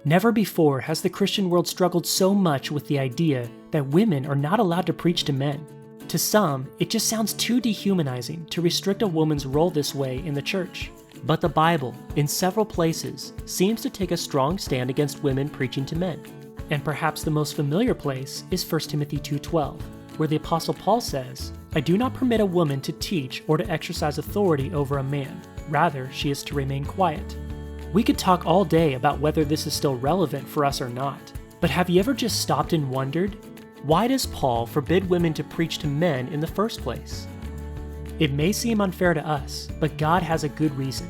Never before has the Christian world struggled so much with the idea that women are not allowed to preach to men. To some, it just sounds too dehumanizing to restrict a woman's role this way in the church. But the Bible, in several places, seems to take a strong stand against women preaching to men. And perhaps the most familiar place is 1 Timothy 2:12, where the Apostle Paul says, "I do not permit a woman to teach or to exercise authority over a man. Rather, she is to remain quiet." We could talk all day about whether this is still relevant for us or not, but have you ever just stopped and wondered, why does Paul forbid women to preach to men in the first place? It may seem unfair to us, but God has a good reason.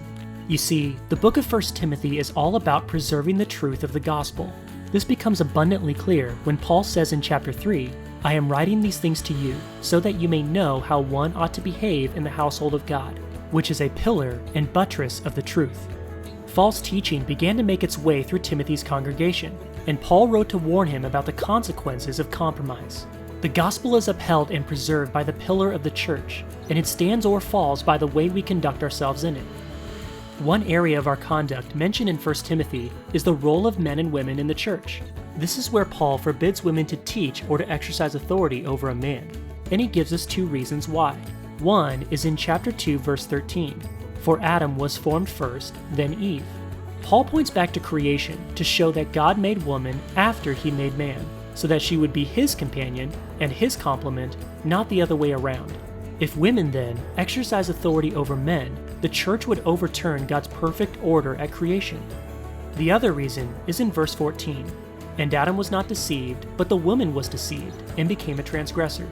You see, the book of 1 Timothy is all about preserving the truth of the gospel. This becomes abundantly clear when Paul says in chapter 3, "I am writing these things to you, so that you may know how one ought to behave in the household of God, which is a pillar and buttress of the truth." False teaching began to make its way through Timothy's congregation, and Paul wrote to warn him about the consequences of compromise. The gospel is upheld and preserved by the pillar of the church, and it stands or falls by the way we conduct ourselves in it. One area of our conduct mentioned in 1 Timothy is the role of men and women in the church. This is where Paul forbids women to teach or to exercise authority over a man, and he gives us two reasons why. One is in chapter 2, verse 13. For Adam was formed first, then Eve. Paul points back to creation to show that God made woman after he made man, so that she would be his companion and his complement, not the other way around. If women then exercise authority over men, the church would overturn God's perfect order at creation. The other reason is in verse 14. And Adam was not deceived, but the woman was deceived and became a transgressor.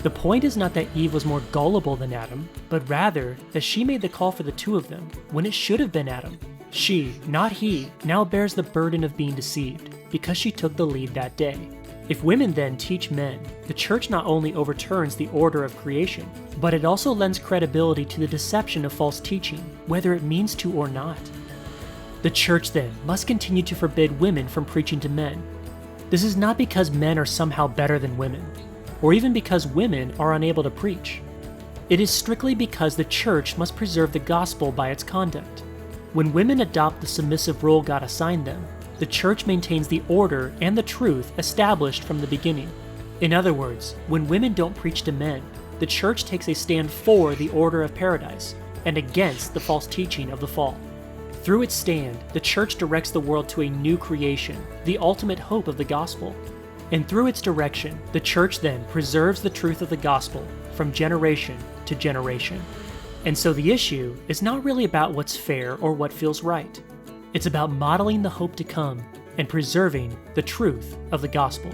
The point is not that Eve was more gullible than Adam, but rather that she made the call for the two of them when it should have been Adam. She, not he, now bears the burden of being deceived because she took the lead that day. If women then teach men, the church not only overturns the order of creation, but it also lends credibility to the deception of false teaching, whether it means to or not. The church then must continue to forbid women from preaching to men. This is not because men are somehow better than women, or even because women are unable to preach. It is strictly because the church must preserve the gospel by its conduct. When women adopt the submissive role God assigned them, the church maintains the order and the truth established from the beginning. In other words, when women don't preach to men, the church takes a stand for the order of paradise and against the false teaching of the fall. Through its stand, the church directs the world to a new creation, the ultimate hope of the gospel. And through its direction, the church then preserves the truth of the gospel from generation to generation. And so the issue is not really about what's fair or what feels right. It's about modeling the hope to come and preserving the truth of the gospel.